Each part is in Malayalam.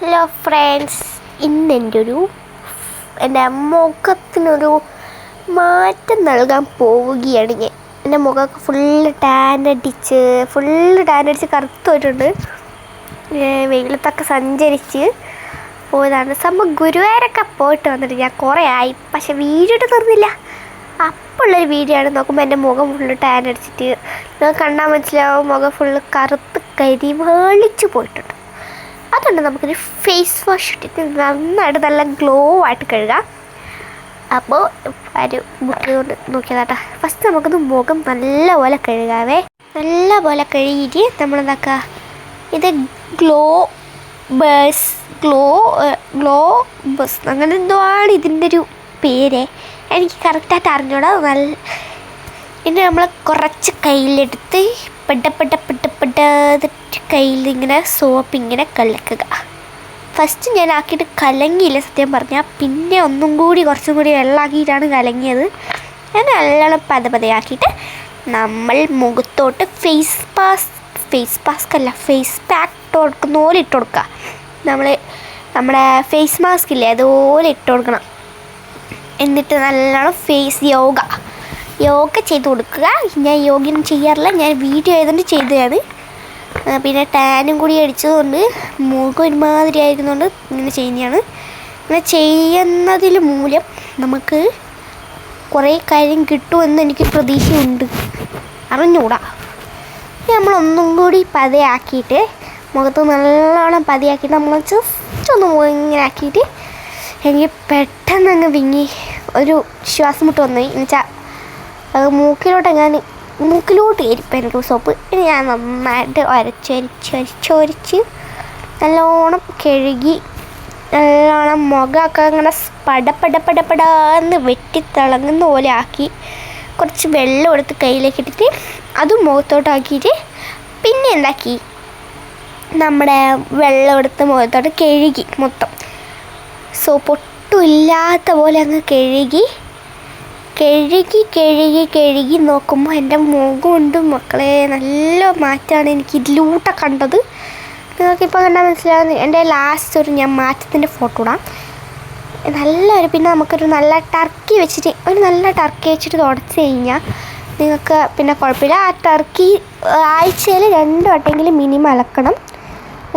ഹലോ ഫ്രണ്ട്സ്, ഇന്ന് എൻ്റെ മുഖത്തിനൊരു മാറ്റം നൽകാൻ പോവുകയാണ് ഞാൻ. എൻ്റെ മുഖമൊക്കെ ഫുള്ള് ടാൻ അടിച്ച് കറുത്ത് പോയിട്ടുണ്ട്. വെയിലത്തൊക്കെ സഞ്ചരിച്ച് പോയതാണ്. സംഭവം ഗുരുവായൂരൊക്കെ പോയിട്ട് വന്നിട്ട് ഞാൻ കുറേ ആയി, പക്ഷെ വീഡിയോ ഇട്ട് തീർന്നില്ല. അപ്പോൾ ഉള്ളൊരു വീഡിയോ ആണ്. നോക്കുമ്പോൾ എൻ്റെ മുഖം ഫുള്ള് ടാൻ അടിച്ചിട്ട് നിങ്ങൾക്ക് കണ്ടാൽ മനസ്സിലാവും, മുഖം ഫുള്ള് കറുത്ത് കരിവാളിച്ച് പോയിട്ടുണ്ട്. അതുകൊണ്ട് നമുക്കൊരു ഫേസ് വാഷ് ഇട്ടിട്ട് നന്നായിട്ട് നല്ല ഗ്ലോ ആയിട്ട് കഴുകാം. അപ്പോൾ ഒരു ബുക്ക് കൊണ്ട് നോക്കിയതാട്ടാ. ഫസ്റ്റ് നമുക്കൊന്ന് മുഖം നല്ലപോലെ കഴുകാവേ. നല്ലപോലെ കഴുകിയിട്ട് നമ്മളെന്താക്കുക, ഇത് ഗ്ലോ ബസ് അങ്ങനെ എന്തോ ആണ് ഇതിൻ്റെ ഒരു പേര്. എനിക്ക് കറക്റ്റായിട്ട് അറിഞ്ഞൂടാ. ഇനി നമ്മൾ കുറച്ച് കയ്യിലെടുത്ത് പെട്ട കയ്യിൽ ഇങ്ങനെ സോപ്പ് ഇങ്ങനെ കലക്കുക. ഫസ്റ്റ് ഞാൻ ആക്കിയിട്ട് കലങ്ങിയില്ല സത്യം പറഞ്ഞാൽ. പിന്നെ കുറച്ചും കൂടി വെള്ളമാക്കിയിട്ടാണ് കലങ്ങിയത്. ഞാൻ നല്ലോണം പതയാക്കിയിട്ട് നമ്മൾ മുഖത്തോട്ട് ഫേസ് പാക്ക് കൊടുക്കുന്ന പോലെ ഇട്ട് കൊടുക്കുക. നമ്മുടെ ഫേസ് മാസ്ക് ഇല്ലേ, അതുപോലെ ഇട്ട് കൊടുക്കണം. എന്നിട്ട് നല്ലോണം യോഗ ചെയ്ത് കൊടുക്കുക. ഞാൻ യോഗയൊന്നും ചെയ്യാറില്ല, ഞാൻ വീഡിയോ ആയതുകൊണ്ട് ചെയ്തതാണ്. പിന്നെ ടാനും കൂടി അടിച്ചതുകൊണ്ട് മുഖം ഒരുമാതിരി ആയിരുന്നുകൊണ്ട് ഇങ്ങനെ ചെയ്യുന്നതാണ്. ഇങ്ങനെ ചെയ്യുന്നതിൽ മൂലം നമുക്ക് കുറേ കാര്യം കിട്ടുമെന്ന് എനിക്ക് പ്രതീക്ഷയുണ്ട്, അറിഞ്ഞൂടാ. നമ്മളൊന്നും കൂടി പതയാക്കിയിട്ട് മുഖത്ത് നല്ലോണം പതയാക്കിയിട്ട് നമ്മൾ ജസ്റ്റ് ഒന്ന് മുഖം ഇങ്ങനെ ആക്കിയിട്ട് എനിക്ക് പെട്ടെന്ന് അങ്ങ് വിങ്ങി ഒരു ശ്വാസം മുട്ട് വന്നു. എന്നുവെച്ചാൽ അത് മൂക്കിലോട്ട് കയറിപ്പോൾ എനിക്ക് സോപ്പ്. ഇനി ഞാൻ നന്നായിട്ട് ഒരച്ചൊരിച്ച് നല്ലോണം കഴുകി നല്ലോണം മുഖമൊക്കെ അങ്ങനെ പടപടാന്ന് വെട്ടിത്തിളങ്ങുന്ന പോലെ ആക്കി കുറച്ച് വെള്ളം എടുത്ത് കയ്യിലേക്ക് ഇട്ടിട്ട് അതും മുഖത്തോട്ടാക്കിയിട്ട് പിന്നെ എന്താക്കി, നമ്മുടെ വെള്ളം എടുത്ത് മുഖത്തോട്ട് കഴുകി മൊത്തം സോപ്പ് ഒട്ടും ഇല്ലാത്ത പോലെ അങ്ങ് കഴുകി നോക്കുമ്പോൾ എൻ്റെ മുഖമുണ്ട് മക്കളെ, നല്ല മാറ്റമാണ് എനിക്ക് ഇതിലൂടെ കണ്ടത്. നിങ്ങൾക്കിപ്പോൾ കണ്ടാൽ മനസ്സിലാവുന്ന എൻ്റെ ലാസ്റ്റ് ഞാൻ മാറ്റത്തിൻ്റെ ഫോട്ടോ ഇടാം. പിന്നെ നമുക്കൊരു നല്ല ടർക്കി വെച്ചിട്ട് തുടച്ച് കഴിഞ്ഞാൽ നിങ്ങൾക്ക് പിന്നെ കുഴപ്പമില്ല. ആ ടർക്കി ആഴ്ചയിൽ 2 വട്ടമെങ്കിലും മിനിമം അലക്കണം.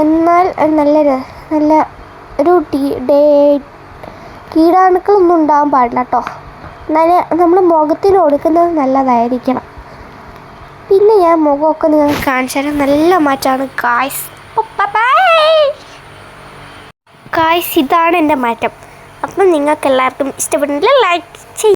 എന്നാൽ നല്ല ഒരു കീടാണുക്കളൊന്നും ഉണ്ടാകാൻ പാടില്ല കേട്ടോ. എന്നാലും നമ്മൾ മുഖത്തിന് കൊടുക്കുന്നത് നല്ലതായിരിക്കണം. പിന്നെ ഞാൻ മുഖമൊക്കെ നിങ്ങൾക്ക് കാണിച്ചു തരാം. നല്ല മാറ്റമാണ് ഗായ്സ്. ഇതാണ് എൻ്റെ മാറ്റം. അപ്പം നിങ്ങൾക്ക് എല്ലാവർക്കും ഇഷ്ടപ്പെടുന്നില്ല, ലൈക്ക് ചെയ്യും.